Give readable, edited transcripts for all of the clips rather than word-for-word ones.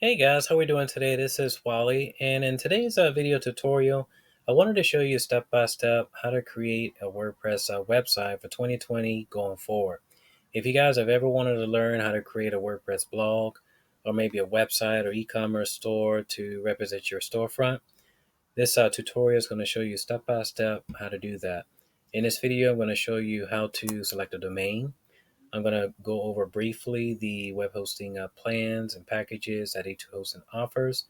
Hey guys, how we doing today? This is Wally, and in today's video tutorial, I wanted to show you step by step how to create a WordPress website for 2020 going forward. If you guys have ever wanted to learn how to create a WordPress blog, or maybe a website or e-commerce store to represent your storefront, this tutorial is going to show you step by step how to do that. In this video, I'm going to show you how to select a domain. I'm going to go over briefly the web hosting plans and packages that A2 Hosting offers,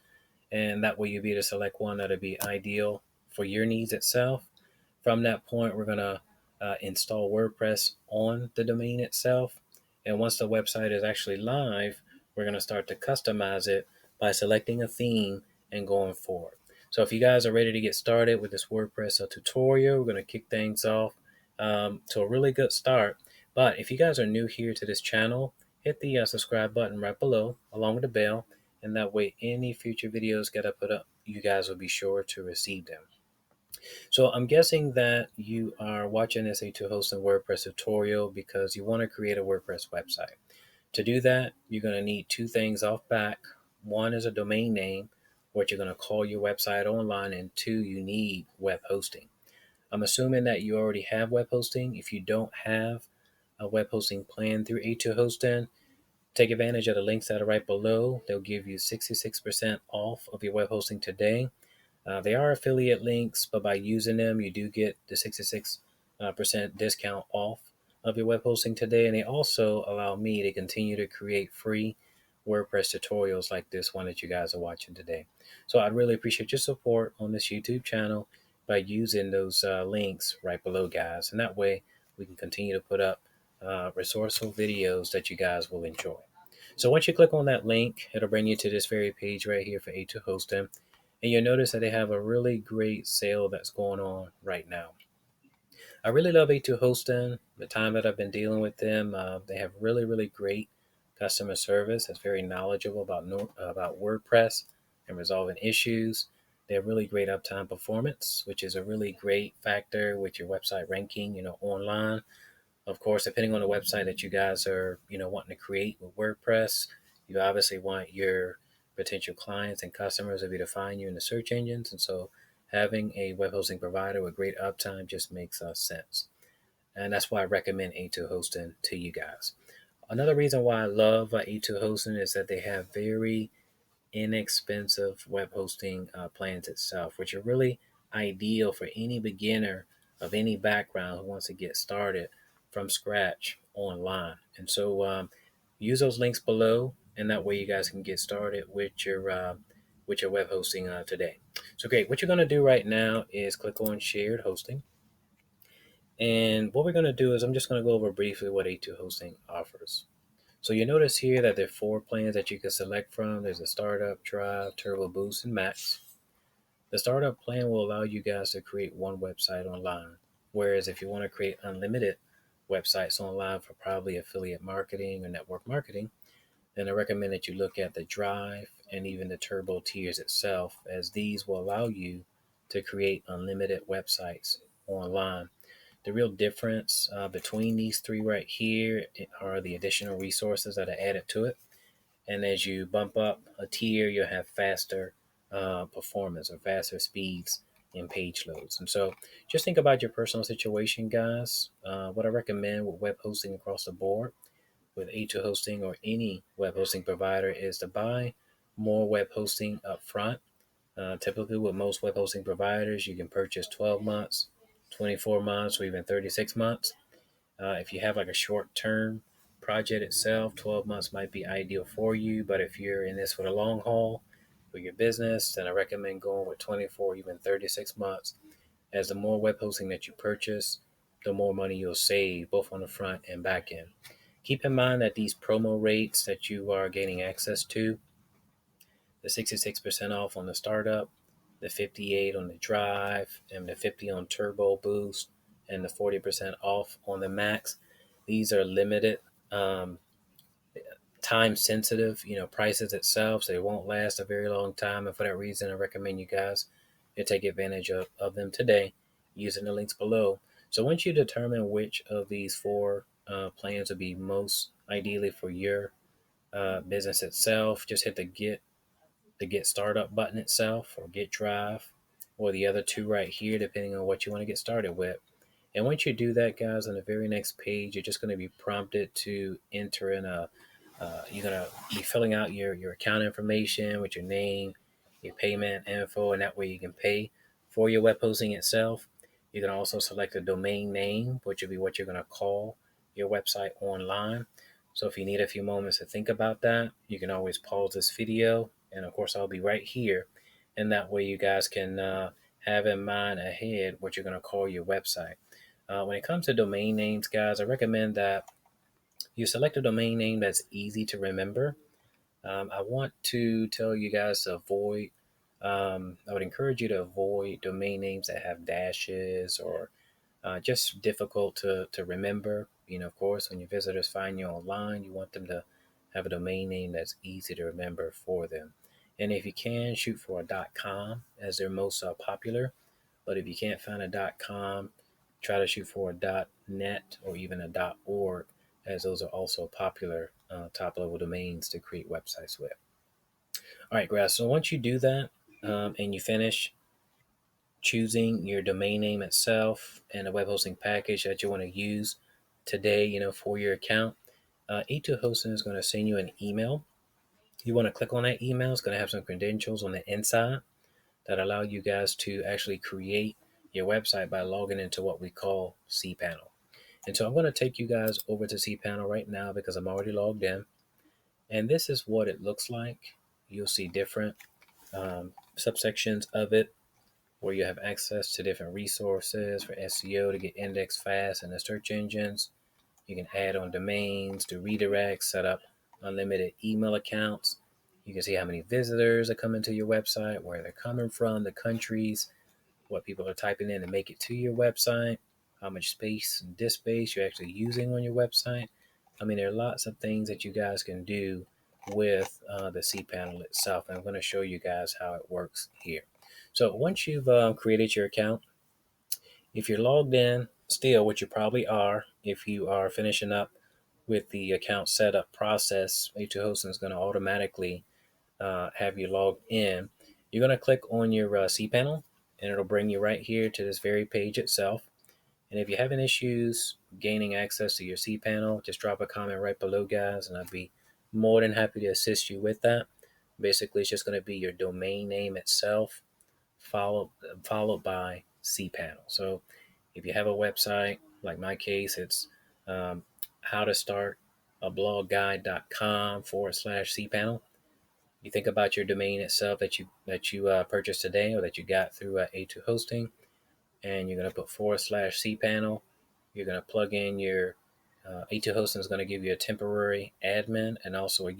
and that way you'll be able to select one that'll be ideal for your needs itself. From that point, we're going to install WordPress on the domain itself. And once the website is actually live, we're going to start to customize it by selecting a theme and going forward. So if you guys are ready to get started with this WordPress tutorial, we're going to kick things off to a really good start. But if you guys are new here to this channel, hit the subscribe button right below along with the bell, and that way any future videos that I put up, you guys will be sure to receive them. So I'm guessing that you are watching this A2 Hosting WordPress tutorial because you want to create a WordPress website. To do that, you're going to need two things off back. One is a domain name, what you're going to call your website online, and two, you need web hosting. I'm assuming that you already have web hosting. If you don't have a web hosting plan through A2 Hosting, take advantage of the links that are right below. They'll give you 66% off of your web hosting today. They are affiliate links, but by using them, you do get the 66% discount off of your web hosting today. And they also allow me to continue to create free WordPress tutorials like this one that you guys are watching today. So I'd really appreciate your support on this YouTube channel by using those links right below, guys. And that way we can continue to put up resourceful videos that you guys will enjoy. So once you click on that link, it'll bring you to this very page right here for A2 Hosting. And you'll notice that they have a really great sale that's going on right now. I really love A2 Hosting. The time that I've been dealing with them, they have really, really great customer service. That's very knowledgeable about WordPress and resolving issues. They have really great uptime performance, which is a really great factor with your website ranking, online. Of course, depending on the website that you guys are, wanting to create with WordPress, you obviously want your potential clients and customers to be to find you in the search engines. And so having a web hosting provider with great uptime just makes sense. And that's why I recommend A2 Hosting to you guys. Another reason why I love A2 Hosting is that they have very inexpensive web hosting plans itself, which are really ideal for any beginner of any background who wants to get started from scratch online. And so use those links below, and that way you guys can get started with your web hosting today. So great. What you're going to do right now is click on shared hosting. And what we're going to do is I'm just going to go over briefly what A2 Hosting offers. So you notice here that there are 4 plans that you can select from. There's a startup, drive, turbo boost, and max. The startup plan will allow you guys to create one website online. Whereas if you want to create unlimited websites online for probably affiliate marketing or network marketing, then I recommend that you look at the drive and even the turbo tiers itself, as these will allow you to create unlimited websites online. The real difference between these 3 right here are the additional resources that are added to it. And as you bump up a tier, you'll have faster performance or faster speeds in page loads. And so just think about your personal situation, guys. What I recommend with web hosting across the board with A2 Hosting or any web hosting provider is to buy more web hosting up front. Typically, with most web hosting providers, you can purchase 12 months, 24 months, or even 36 months. If you have like a short term project itself, 12 months might be ideal for you. But if you're in this for the long haul for your business, then I recommend going with 24, even 36 months. As the more web hosting that you purchase, the more money you'll save both on the front and back end. Keep in mind that these promo rates that you are gaining access to, the 66% off on the startup, the 58 on the drive, and the 50 on turbo boost, and the 40% off on the max. These are limited, um, time sensitive, prices itself, so they won't last a very long time. And for that reason, I recommend you guys to take advantage of them today using the links below. So once you determine which of these 4 plans would be most ideally for your business itself, just hit the get the Get Startup button itself, or Get Drive, or the other two right here, depending on what you want to get started with. And once you do that, guys, on the very next page, you're just going to be prompted to enter in you're going to be filling out your account information with your name, your payment info, and that way you can pay for your web hosting itself. You can also select a domain name, which will be what you're going to call your website online. So if you need a few moments to think about that, you can always pause this video. And of course, I'll be right here. And that way you guys can have in mind ahead what you're going to call your website. When it comes to domain names, guys, I recommend that you select a domain name that's easy to remember. I want to tell you guys to avoid, I would encourage you to avoid domain names that have dashes or just difficult to remember. Of course, when your visitors find you online, you want them to have a domain name that's easy to remember for them. And if you can, shoot for a .com as they're most popular. But if you can't find a .com, try to shoot for a .net or even a .org, as those are also popular top level domains to create websites with. All right, guys. So once you do that and you finish choosing your domain name itself and a web hosting package that you want to use today, for your account, A2 Hosting is going to send you an email. You want to click on that email. It's going to have some credentials on the inside that allow you guys to actually create your website by logging into what we call Cpanel. And so I'm going to take you guys over to Cpanel right now because I'm already logged in. And this is what it looks like. You'll see different subsections of it where you have access to different resources for SEO to get indexed fast in the search engines. You can add on domains, do redirects, set up unlimited email accounts. You can see how many visitors are coming to your website, where they're coming from, the countries, what people are typing in to make it to your website, how much space and disk space you're actually using on your website. I mean, there are lots of things that you guys can do with the Cpanel itself. And I'm going to show you guys how it works here. So once you've created your account, if you're logged in still, which you probably are, if you are finishing up with the account setup process, A2 Hosting is going to automatically have you logged in. You're going to click on your Cpanel, and it'll bring you right here to this very page itself. And if you're having issues gaining access to your Cpanel, just drop a comment right below, guys, and I'd be more than happy to assist you with that. Basically, it's just going to be your domain name itself, followed by Cpanel. So if you have a website, like my case, it's how to start a blogguide.com/Cpanel. You think about your domain itself that you purchased today or that you got through A2 Hosting, and you're going to put /Cpanel. You're going to plug in your A2 Hosting is going to give you a temporary admin and also a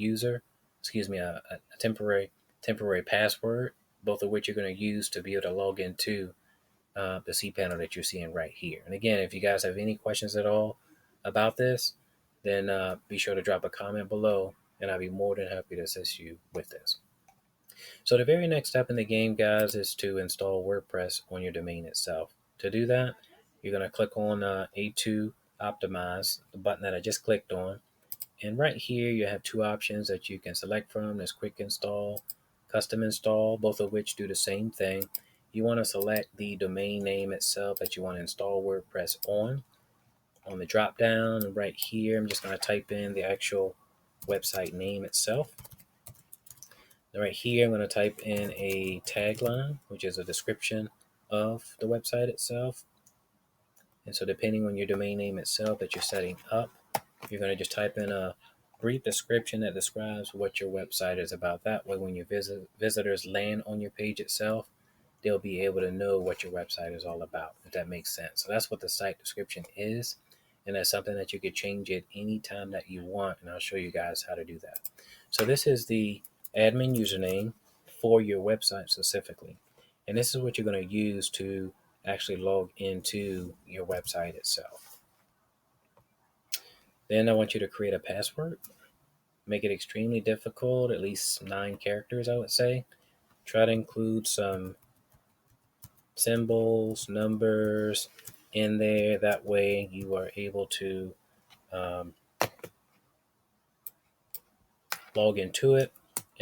temporary password, both of which you're going to use to be able to log into the Cpanel that you're seeing right here. And again, if you guys have any questions at all about this, then be sure to drop a comment below, and I'll be more than happy to assist you with this. So the very next step in the game, guys, is to install WordPress on your domain itself. To do that, you're going to click on A2 Optimize, the button that I just clicked on. And right here, you have two options that you can select from. There's Quick Install, Custom Install, both of which do the same thing. You want to select the domain name itself that you want to install WordPress on. On the drop down right here, I'm just going to type in the actual website name itself. Right here, I'm going to type in a tagline, which is a description of the website itself. And so depending on your domain name itself that you're setting up, you're going to just type in a brief description that describes what your website is about. That way, when your visitors land on your page itself, they'll be able to know what your website is all about, if that makes sense. So that's what the site description is. And that's something that you could change at any time that you want. And I'll show you guys how to do that. So this is the admin username for your website specifically. And this is what you're going to use to actually log into your website itself. Then I want you to create a password. Make it extremely difficult, at least 9 characters, I would say. Try to include some symbols, numbers in there. That way you are able to log into it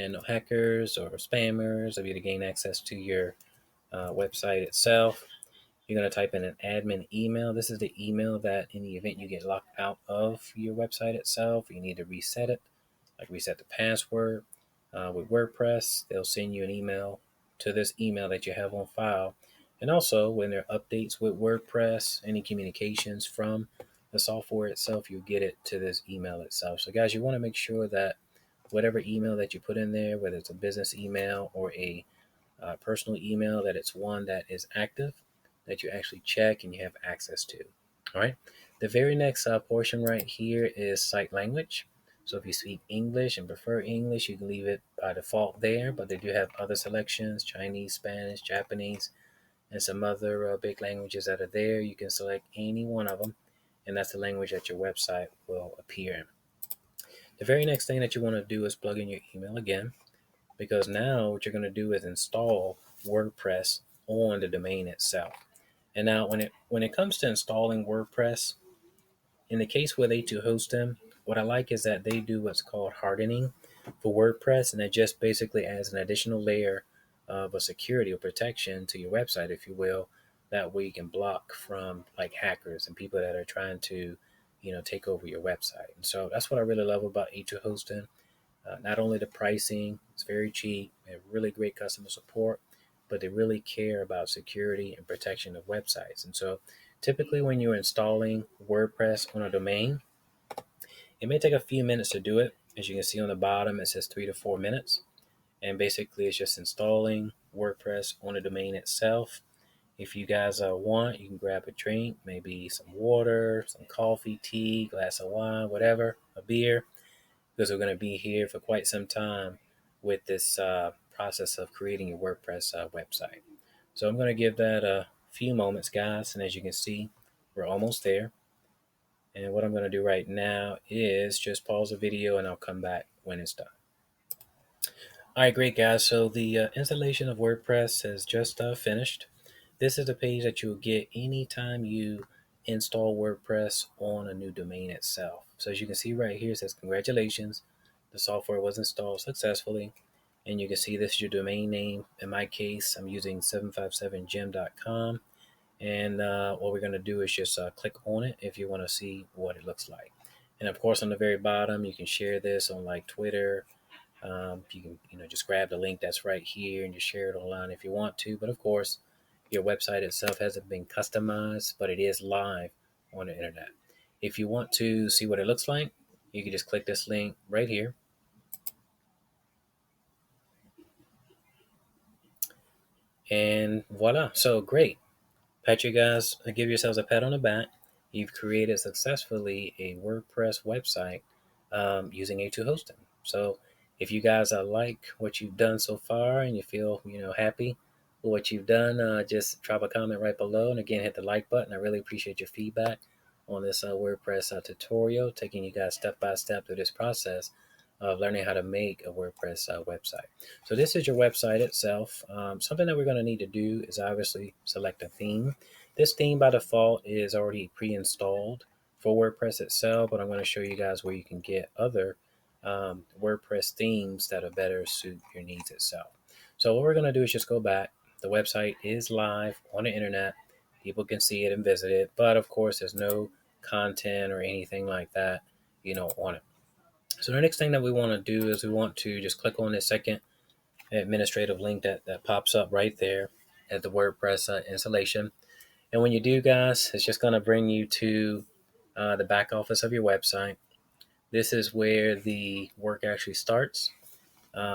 and no hackers or spammers will be able to gain access to your website itself. You're going to type in an admin email. This is the email that in the event you get locked out of your website itself, you need to reset it, like reset the password. With WordPress, they'll send you an email to this email that you have on file. And also, when there are updates with WordPress, any communications from the software itself, you get it to this email itself. So, guys, you want to make sure that whatever email that you put in there, whether it's a business email or a personal email, that it's one that is active, that you actually check and you have access to. All right. The very next portion right here is site language. So if you speak English and prefer English, you can leave it by default there, but they do have other selections: Chinese, Spanish, Japanese, and some other big languages that are there. You can select any one of them, and that's the language that your website will appear in. The very next thing that you want to do is plug in your email again, because now what you're going to do is install WordPress on the domain itself. And now when it comes to installing WordPress, in the case where A2 Hosting, what I like is that they do what's called hardening for WordPress, and that just basically adds an additional layer of a security or protection to your website, if you will. That way you can block from like hackers and people that are trying to, take over your website. And so that's what I really love about A2 Hosting. Not only the pricing, it's very cheap, they have really great customer support, but they really care about security and protection of websites. And so typically when you're installing WordPress on a domain, it may take a few minutes to do it. As you can see on the bottom, it says 3 to 4 minutes. And basically it's just installing WordPress on the domain itself. If you guys want, you can grab a drink, maybe some water, some coffee, tea, glass of wine, whatever, a beer, because we're going to be here for quite some time with this process of creating your WordPress website. So I'm going to give that a few moments, guys. And as you can see, we're almost there. And what I'm going to do right now is just pause the video and I'll come back when it's done. All right, great, guys. So the installation of WordPress has just finished. This is the page that you'll get anytime you install WordPress on a new domain itself. So as you can see right here, it says congratulations, the software was installed successfully. And you can see this is your domain name. In my case, I'm using 757gem.com. And what we're going to do is just click on it if you want to see what it looks like. And of course, on the very bottom, you can share this on like Twitter. You can just grab the link that's right here and just share it online if you want to. But of course, your website itself hasn't been customized, but it is live on the internet. If you want to see what it looks like, you can just click this link right here. And voila. So great. Pat you guys, give yourselves a pat on the back. You've created successfully a WordPress website using A2 Hosting. So if you guys like what you've done so far and you feel happy with what you've done, just drop a comment right below. And again, hit the like button. I really appreciate your feedback on this WordPress tutorial, taking you guys step by step through this process of learning how to make a WordPress website. So this is your website itself. Something that we're going to need to do is obviously select a theme. This theme by default is already pre-installed for WordPress itself, but I'm going to show you guys where you can get other WordPress themes that are better suit your needs itself. So what we're going to do is just go back. The website is live on the internet. People can see it and visit it, but of course there's no content or anything like that, on it. So the next thing that we want to do is we want to just click on this second administrative link that pops up right there at the WordPress installation. And when you do, guys, it's just going to bring you to the back office of your website. This is where the work actually starts.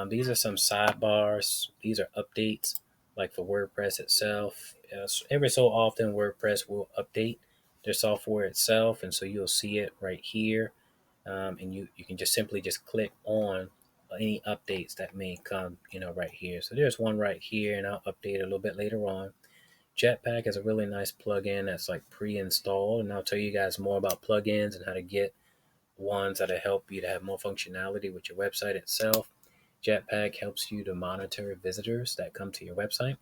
These are some sidebars. These are updates, like for WordPress itself. Every so often, WordPress will update their software itself, and so you'll see it right here. And you can just simply just click on any updates that may come, right here. So there's one right here, and I'll update it a little bit later on. Jetpack is a really nice plugin that's like pre-installed, and I'll tell you guys more about plugins and how to get ones that'll help you to have more functionality with your website itself. Jetpack helps you to monitor visitors that come to your website.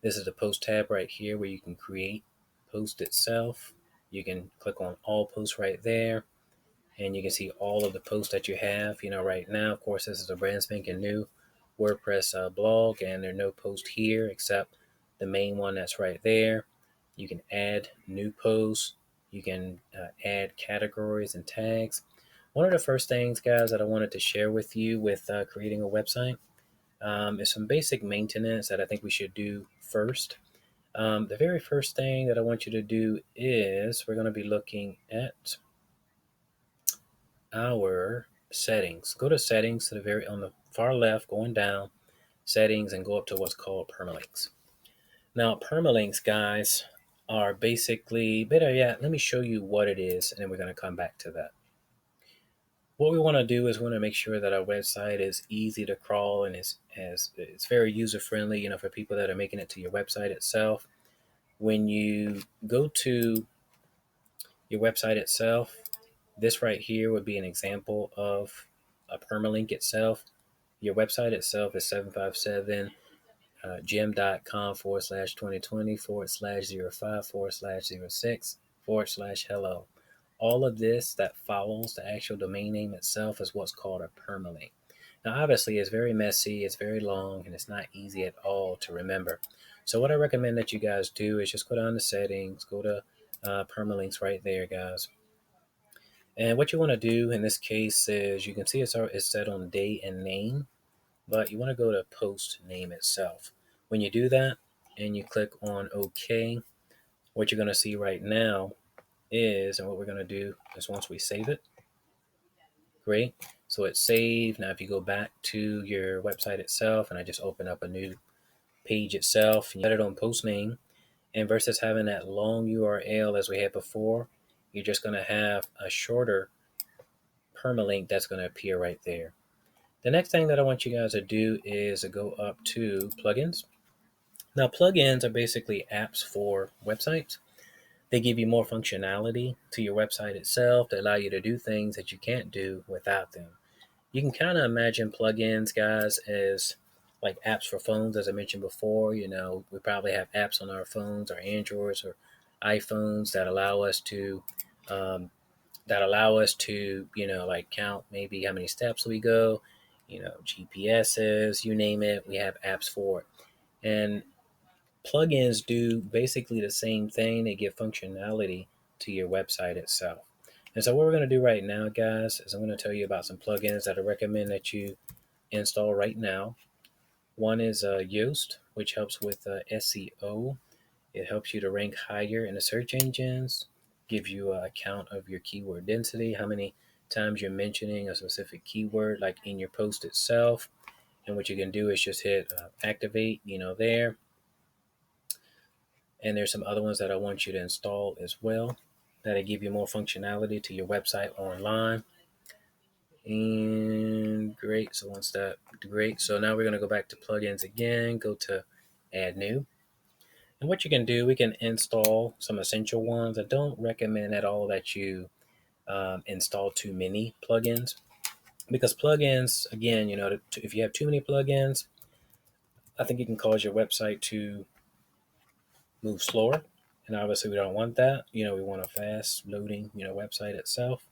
This is the post tab right here where you can create post itself. You can click on all posts right there. and you can see all of the posts that you have. Right now, of course, this is a brand spanking new WordPress blog, and there are no posts here except the main one that's right there. You can add new posts. You can add categories and tags. One of the first things, guys, that I wanted to share with you with creating a website is some basic maintenance that I think we should do first. The very first thing that I want you to do is we're going to be looking at our settings. Go to settings to the very on the far left, going down, settings, and go up to what's called permalinks. Now, permalinks, guys, are basically better yet. Let me show you what it is, and then we're going to come back to that. What we want to do is we want to make sure that our website is easy to crawl and it's very user friendly. For people that are making it to your website itself. When you go to your website itself, this right here would be an example of a permalink itself. Your website itself is 757 gem.com/2020/05/06/hello. All of this that follows the actual domain name itself is what's called a permalink. Now, obviously, it's very messy, it's very long, and it's not easy at all to remember. So what I recommend that you guys do is just go down to settings, go to permalinks right there, guys. And what you want to do in this case is you can see it's set on date and name, but you want to go to post name itself. When you do that and you click on OK, what you're going to see right now is, and what we're going to do is once we save it, great. So it's saved. Now, if you go back to your website itself, and I just open up a new page itself, and you set it on post name, and versus having that long URL as we had before, you're just going to have a shorter permalink that's going to appear right there. The next thing that I want you guys to do is go up to plugins. Now, plugins are basically apps for websites. They give you more functionality to your website itself to allow you to do things that you can't do without them. You can kind of imagine plugins, guys, as like apps for phones, as I mentioned before. We probably have apps on our phones, our Androids or iPhones that allow us to um, like count maybe how many steps we go, GPSs, you name it, we have apps for it. And plugins do basically the same thing. They give functionality to your website itself. And so what we're going to do right now, guys, is I'm going to tell you about some plugins that I recommend that you install right now. One is Yoast, which helps with SEO. It helps you to rank higher in the search engines, gives you a count of your keyword density, how many times you're mentioning a specific keyword, like in your post itself. And what you can do is just hit activate, there. And there's some other ones that I want you to install as well that'll give you more functionality to your website online. And great. So once that, great. So now we're going to go back to plugins again, go to add new. And what you can do, we can install some essential ones. I don't recommend at all that you install too many plugins, because plugins, again, if you have too many plugins, I think it can cause your website to move slower. And obviously we don't want that. We want a fast loading, website itself.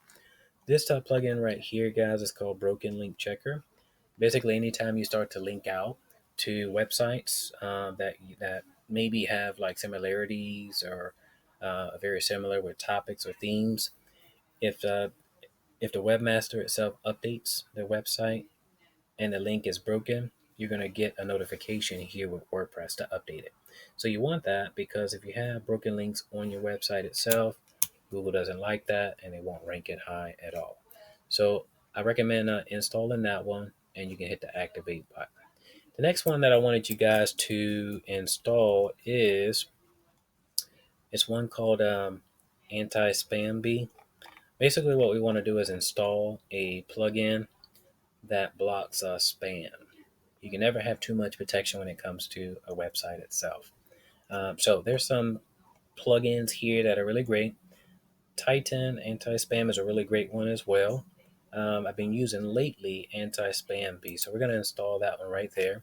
This type plugin right here, guys, is called Broken Link Checker. Basically, anytime you start to link out to websites that maybe have like similarities or very similar with topics or themes, if the webmaster itself updates their website and the link is broken, you're going to get a notification here with WordPress to update it. So you want that, because if you have broken links on your website itself, Google doesn't like that and it won't rank it high at all. So I recommend installing that one, and you can hit the activate button. The next one that I wanted you guys to install is it's one called Anti-Spam Bee. Basically, what we want to do is install a plugin that blocks spam. You can never have too much protection when it comes to a website itself. So there's some plugins here that are really great. Titan Anti-Spam is a really great one as well. I've been using lately Anti-Spam Bee, so we're going to install that one right there.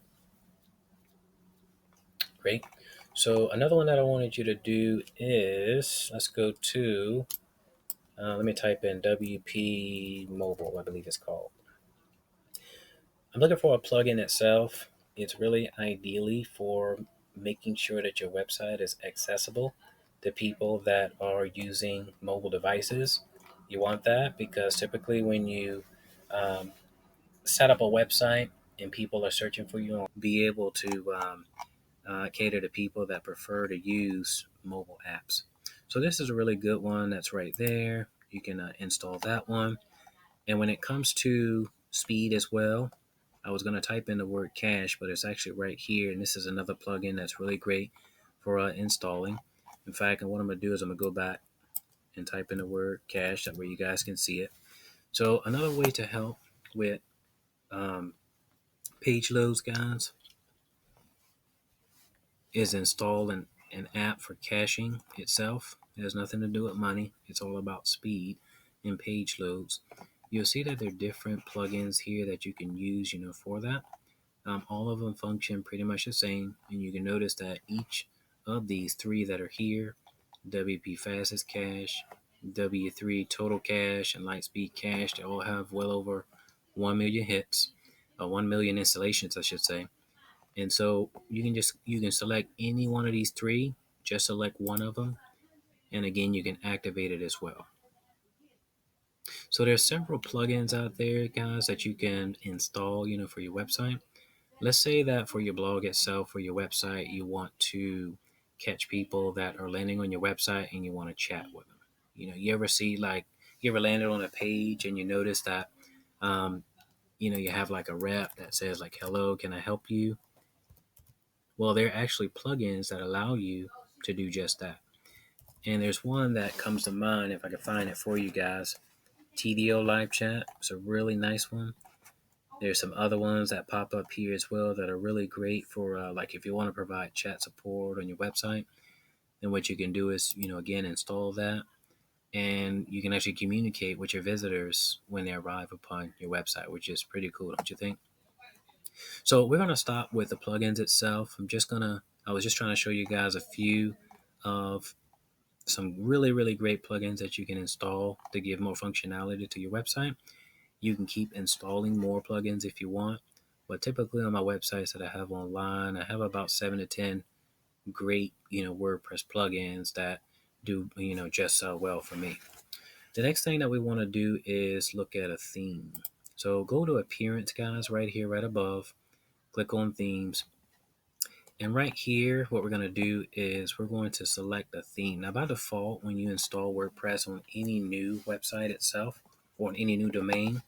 Great. So another one that I wanted you to do is, let's go to Let me type in WP Mobile, I believe it's called. I'm looking for a plugin itself. It's really ideally for making sure that your website is accessible to people that are using mobile devices. You want that because typically when you um, set up a website and people are searching for you, be able to cater to people that prefer to use mobile apps. So this is a really good one that's right there. You can install that one. And when it comes to speed as well, I was going to type in the word cache, but it's actually right here. And this is another plugin that's really great for installing. In fact, and what I'm going to do is I'm going to go back and type in the word cache. That way you guys can see it. So another way to help with um, page loads, guys, is install an app for caching itself. It has nothing to do with money. It's all about speed and page loads. You'll see that there are different plugins here that you can use, for that. All of them function pretty much the same, and you can notice that each of these three that are here, WP Fastest Cache, W3 Total Cache, and Lightspeed Cache, they all have well over 1 million hits, 1 million installations, I should say. And so you can select any one of these three, just select one of them, and again you can activate it as well. So there's several plugins out there, guys, that you can install, for your website. Let's say that for your blog itself or your website, you want to catch people that are landing on your website and you want to chat with them. You ever landed on a page and you notice that, you have like a rep that says like, "Hello, can I help you?" Well, there are actually plugins that allow you to do just that. And there's one that comes to mind, if I can find it for you guys. TDO Live Chat. It's a really nice one. There's some other ones that pop up here as well that are really great for like if you want to provide chat support on your website. Then what you can do is, again, install that, and you can actually communicate with your visitors when they arrive upon your website, which is pretty cool, don't you think? So we're gonna stop with the plugins itself. I was just trying to show you guys a few of some really, really great plugins that you can install to give more functionality to your website. You can keep installing more plugins if you want, but typically on my websites that I have online, I have about 7 to 10 great, WordPress plugins that do, just well for me. The next thing that we want to do is look at a theme. So go to Appearance, guys, right here, right above. Click on Themes. And right here, what we're going to do is we're going to select a theme. Now, by default, when you install WordPress on any new website itself or on any new domain,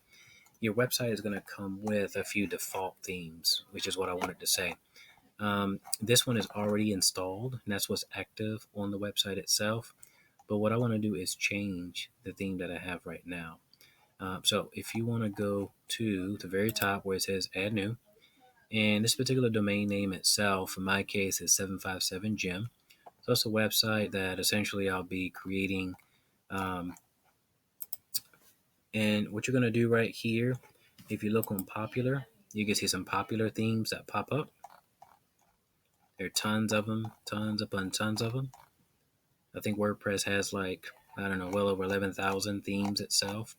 your website is going to come with a few default themes, which is what I wanted to say. This one is already installed, and that's what's active on the website itself. But what I want to do is change the theme that I have right now. So if you want to go to the very top where it says Add New, and this particular domain name itself, in my case, is 757gem. So it's a website that essentially I'll be creating. And what you're going to do right here, if you look on popular, you can see some popular themes that pop up. There are tons of them, tons upon tons of them. I think WordPress has like, I don't know, well over 11,000 themes itself.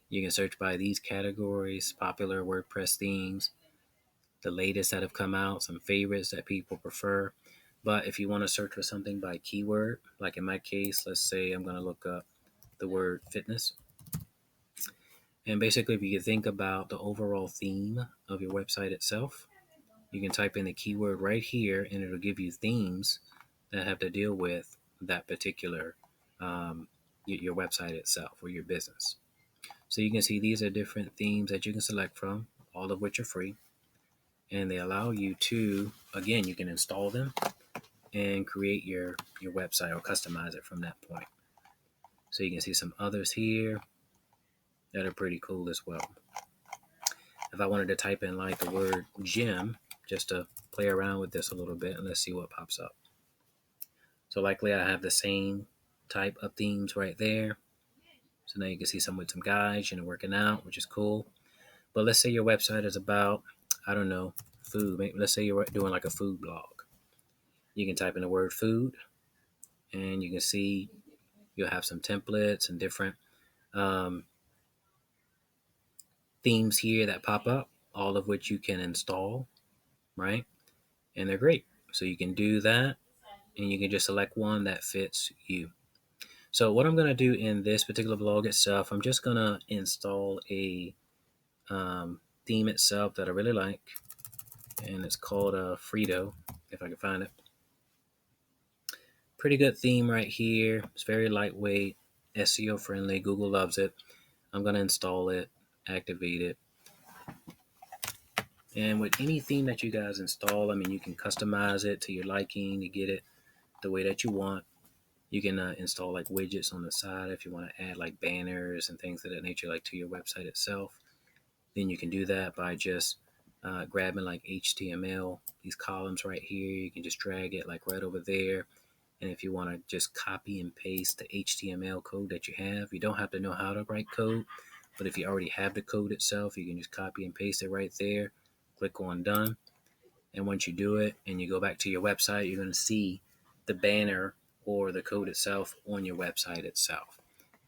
You can search by these categories: popular WordPress themes, the latest that have come out, some favorites that people prefer. But if you want to search for something by keyword, like in my case, let's say I'm going to look up the word fitness. And basically, if you think about the overall theme of your website itself, you can type in the keyword right here and it'll give you themes that have to deal with that particular your website itself or your business. So you can see these are different themes that you can select from, all of which are free. And they allow you to, again, you can install them and create your website or customize it from that point. So you can see some others here that are pretty cool as well. If I wanted to type in like the word gym, just to play around with this a little bit, and let's see what pops up. So likely I have the same type of themes right there. So now you can see some with some guys, working out, which is cool. But let's say your website is about, I don't know, food. Let's say you're doing like a food blog. You can type in the word food, and you can see You'll have some templates and different um, themes here that pop up, all of which you can install, right? And they're great. So you can do that, and you can just select one that fits you. So what I'm going to do in this particular blog itself, I'm just going to install a theme itself that I really like, and it's called Frito, if I can find it. Pretty good theme right here. It's very lightweight, SEO friendly. Google loves it. I'm going to install it, activate it. And with any theme that you guys install, I mean, you can customize it to your liking to get it the way that you want. You can install like widgets on the side if you want to add like banners and things of that nature, like to your website itself. Then you can do that by just grabbing like HTML, these columns right here. You can just drag it like right over there. And if you want to just copy and paste the HTML code that you have, you don't have to know how to write code. But if you already have the code itself, you can just copy and paste it right there. Click on done. And once you do it and you go back to your website, you're going to see the banner or the code itself on your website itself.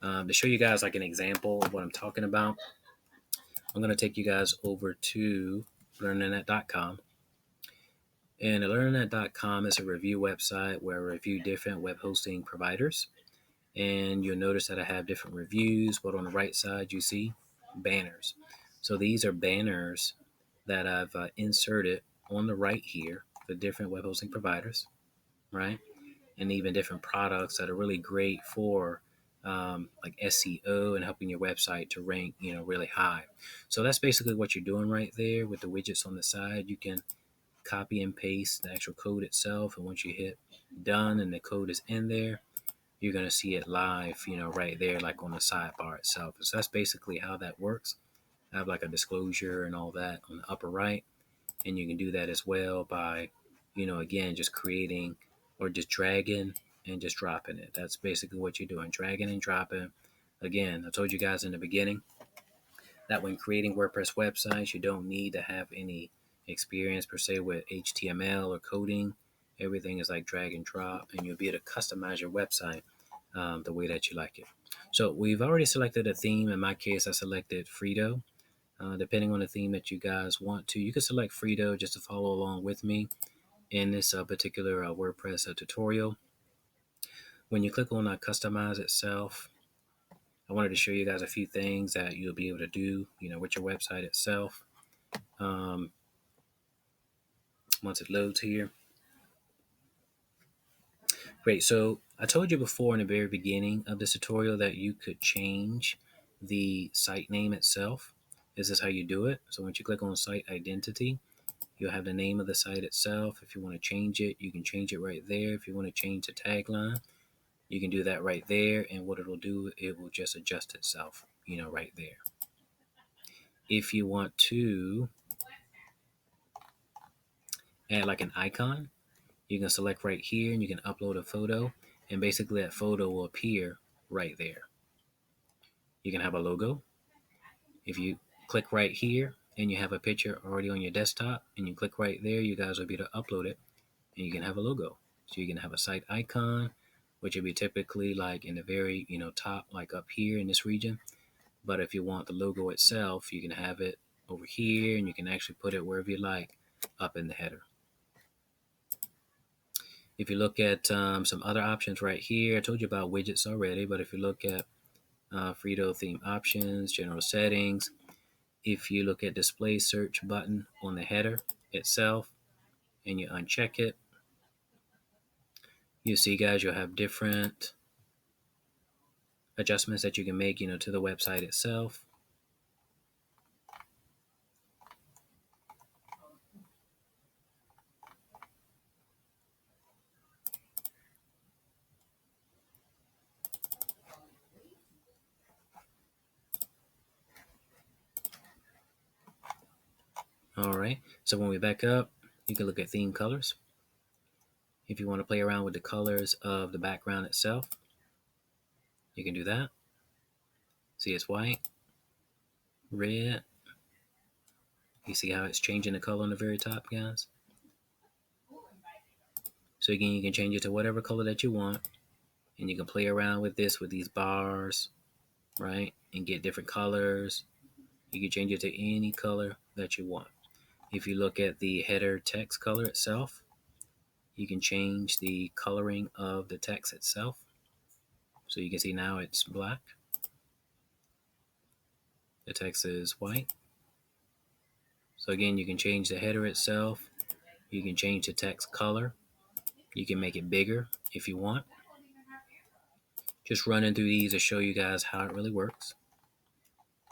To show you guys like an example of what I'm talking about, I'm going to take you guys over to learninnet.com. And learninnet.com is a review website where I review different web hosting providers. And you'll notice that I have different reviews, but on the right side, you see banners. So these are banners that I've inserted on the right here for different web hosting providers, right? And even different products that are really great for like SEO and helping your website to rank, really high. So that's basically what you're doing right there with the widgets on the side. You can copy and paste the actual code itself, and once you hit done and the code is in there, you're going to see it live, right there, like on the sidebar itself. So that's basically how that works. I have like a disclosure and all that on the upper right. And you can do that as well by, again, just creating or just dragging and just dropping it. That's basically what you're doing, dragging and dropping. Again, I told you guys in the beginning that when creating WordPress websites, you don't need to have any experience per se with HTML or coding. Everything is like drag and drop, and you'll be able to customize your website the way that you like it. So we've already selected a theme. In my case, I selected Frito. Depending on the theme that you guys want to, you can select Frito just to follow along with me in this particular WordPress tutorial. When you click on Customize itself, I wanted to show you guys a few things that you'll be able to do, with your website itself. Once it loads here. Great. So I told you before in the very beginning of this tutorial that you could change the site name itself. This is how you do it. So once you click on site identity, you'll have the name of the site itself. If you want to change it, you can change it right there. If you want to change the tagline, you can do that right there. And what it'll do, it will just adjust itself, right there. If you want to add like an icon, you can select right here and you can upload a photo, and basically that photo will appear right there. You can have a logo. If you click right here and you have a picture already on your desktop and you click right there, you guys will be able to upload it and you can have a logo. So you can have a site icon, which will be typically like in the very, top, like up here in this region. But if you want the logo itself, you can have it over here and you can actually put it wherever you like up in the header. If you look at some other options right here, I told you about widgets already, but if you look at Frito theme options, general settings, if you look at display search button on the header itself and you uncheck it, you see guys, you'll have different adjustments that you can make, to the website itself. All right, so when we back up, you can look at theme colors. If you want to play around with the colors of the background itself, you can do that. See, it's white, red. You see how it's changing the color on the very top, guys? So again, you can change it to whatever color that you want. And you can play around with this with these bars, right? And get different colors. You can change it to any color that you want. If you look at the header text color itself, you can change the coloring of the text itself. So you can see now it's black. The text is white. So again, you can change the header itself. You can change the text color. You can make it bigger if you want. Just running through these to show you guys how it really works.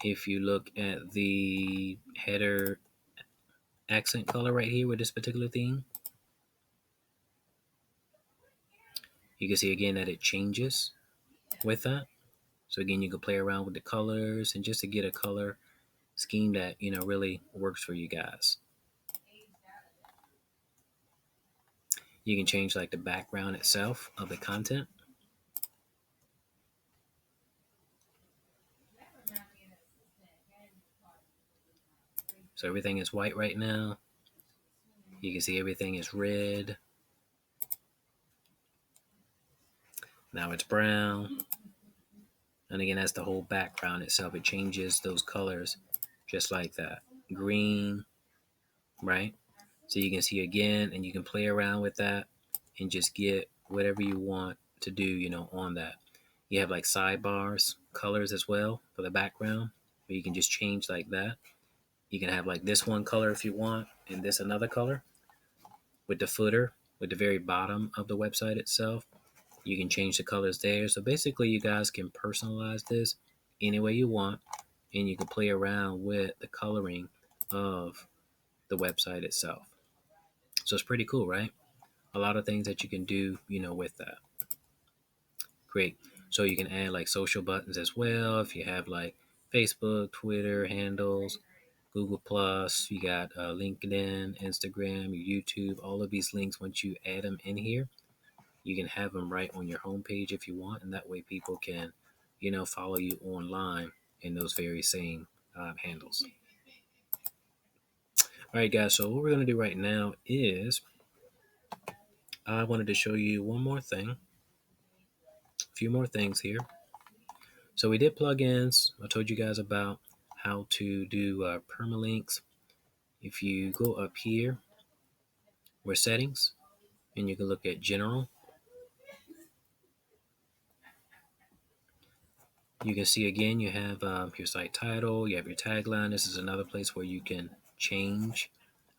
If you look at the header accent color right here with this particular theme, you can see again that it changes with that. So again, you can play around with the colors and just to get a color scheme that really works for you guys. You can change like the background itself of the content. So everything is white right now. You can see everything is red. Now it's brown. And again, that's the whole background itself. It changes those colors just like that. Green, right? So you can see again, and you can play around with that and just get whatever you want to do, on that. You have like sidebars, colors as well for the background, where you can just change like that. You can have like this one color if you want, and this another color. With the footer, with the very bottom of the website itself, you can change the colors there. So basically, you guys can personalize this any way you want, and you can play around with the coloring of the website itself. So it's pretty cool, right? A lot of things that you can do, with that. Great. So you can add like social buttons as well. If you have like Facebook, Twitter handles, Google Plus, you got LinkedIn, Instagram, your YouTube, all of these links. Once you add them in here, you can have them right on your homepage if you want, and that way people can, follow you online in those very same handles. All right, guys. So what we're gonna do right now is I wanted to show you one more thing, a few more things here. So we did plugins. I told you guys about how to do permalinks. If you go up here, where settings, and you can look at general, you can see again you have your site title, you have your tagline. This is another place where you can change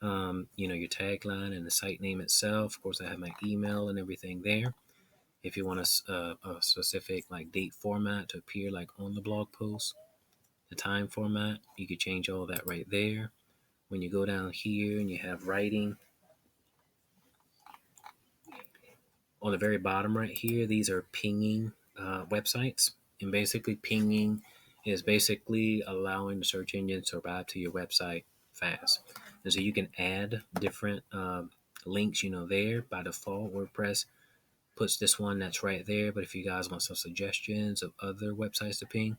your tagline and the site name itself. Of course, I have my email and everything there. If you want a specific like date format to appear like on the blog post, the time format, you could change all that right there. When you go down here and you have writing, on the very bottom right here, these are pinging websites. And basically pinging is basically allowing the search engines to arrive to your website fast. And so you can add different links, there. By default, WordPress puts this one that's right there. But if you guys want some suggestions of other websites to ping,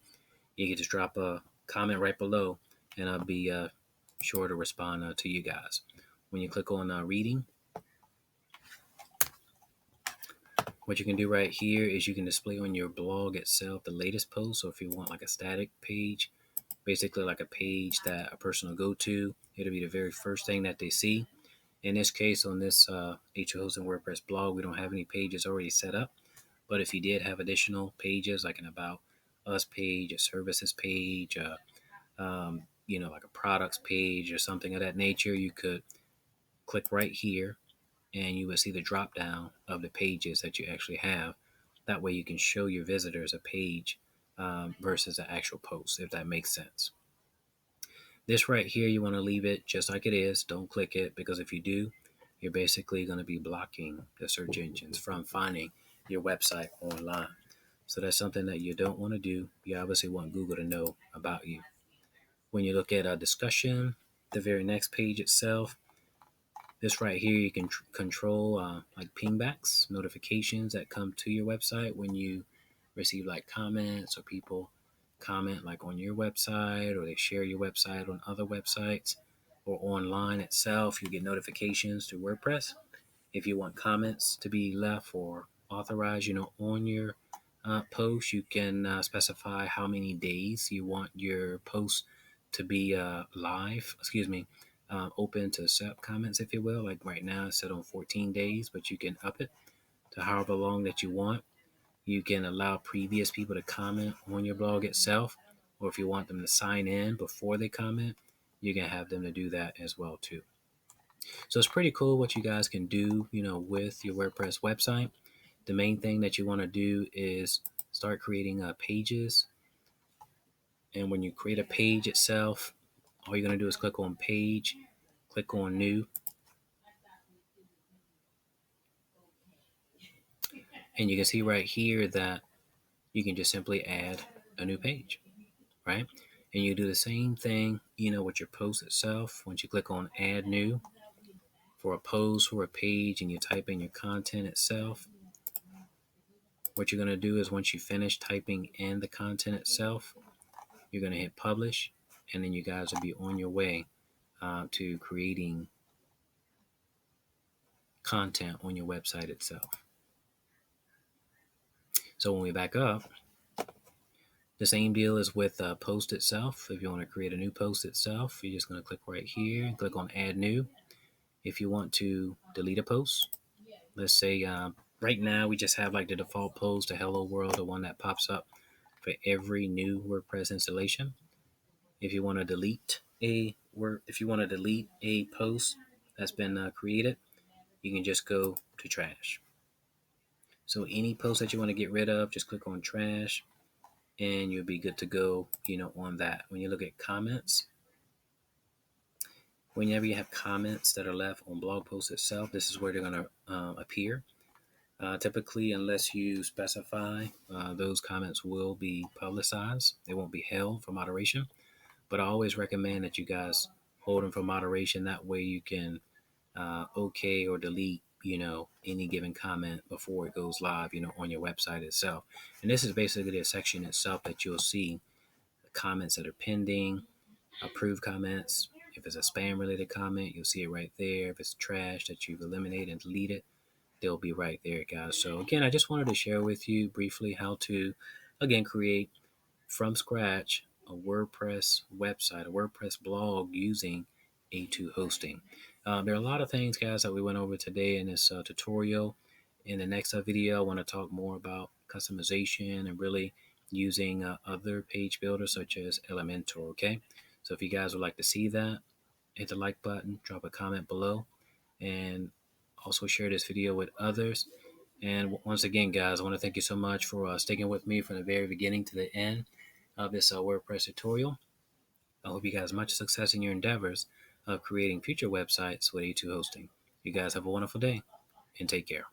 you can just drop a comment right below, and I'll be sure to respond to you guys. When you click on reading, what you can do right here is you can display on your blog itself the latest post. So if you want like a static page, basically like a page that a person will go to, it'll be the very first thing that they see. In this case, on this A2 Hosting Wordpress blog, we don't have any pages already set up. But if you did have additional pages, like an About Us page, a services page, like a products page or something of that nature, you could click right here and you will see the drop down of the pages that you actually have. That way you can show your visitors a page versus an actual post, if that makes sense. This right here, you want to leave it just like it is. Don't click it, because if you do, you're basically going to be blocking the search engines from finding your website online. So that's something that you don't want to do. You obviously want Google to know about you. When you look at a discussion, the very next page itself, this right here, you can control like pingbacks, notifications that come to your website when you receive like comments or people comment like on your website, or they share your website on other websites or online itself. You get notifications to WordPress. If you want comments to be left or authorize, on your post. You can specify how many days you want your post to be live, open to accept comments, if you will. Like right now, it's set on 14 days, but you can up it to however long that you want. You can allow previous people to comment on your blog itself, or if you want them to sign in before they comment, you can have them to do that as well too. So it's pretty cool what you guys can do, with your WordPress website. The main thing that you want to do is start creating pages. And when you create a page itself, all you're going to do is click on page, click on new, and you can see right here that you can just simply add a new page, right? And you do the same thing, with your post itself. Once you click on add new for a post or a page and you type in your content itself, what you're going to do is once you finish typing in the content itself, you're going to hit publish, and then you guys will be on your way to creating content on your website itself. So when we back up, the same deal is with post itself. If you want to create a new post itself, you're just going to click right here and click on add new. If you want to delete a post, let's say right now we just have like the default post, a hello world, the one that pops up for every new WordPress installation. If you want to delete a post that's been created, you can just go to trash. So any post that you want to get rid of, just click on trash and you'll be good to go, on that. When you look at comments, whenever you have comments that are left on blog posts itself, this is where they're going to appear. Typically, unless you specify, those comments will be publicized. They won't be held for moderation. But I always recommend that you guys hold them for moderation. That way you can okay or delete, any given comment before it goes live, on your website itself. And this is basically a section itself that you'll see the comments that are pending, approved comments. If it's a spam related comment, you'll see it right there. If it's trash that you've eliminated and deleted, they'll be right there, guys. So again, I just wanted to share with you briefly how to, again, create from scratch a WordPress website, a WordPress blog using A2 hosting. There are a lot of things, guys, that we went over today in this tutorial. In the next video, I want to talk more about customization and really using other page builders such as Elementor, okay? So if you guys would like to see that, hit the like button, drop a comment below, and also share this video with others. And once again, guys, I want to thank you so much for sticking with me from the very beginning to the end of this WordPress tutorial. I hope you guys much success in your endeavors of creating future websites with A2 hosting. You guys have a wonderful day and take care.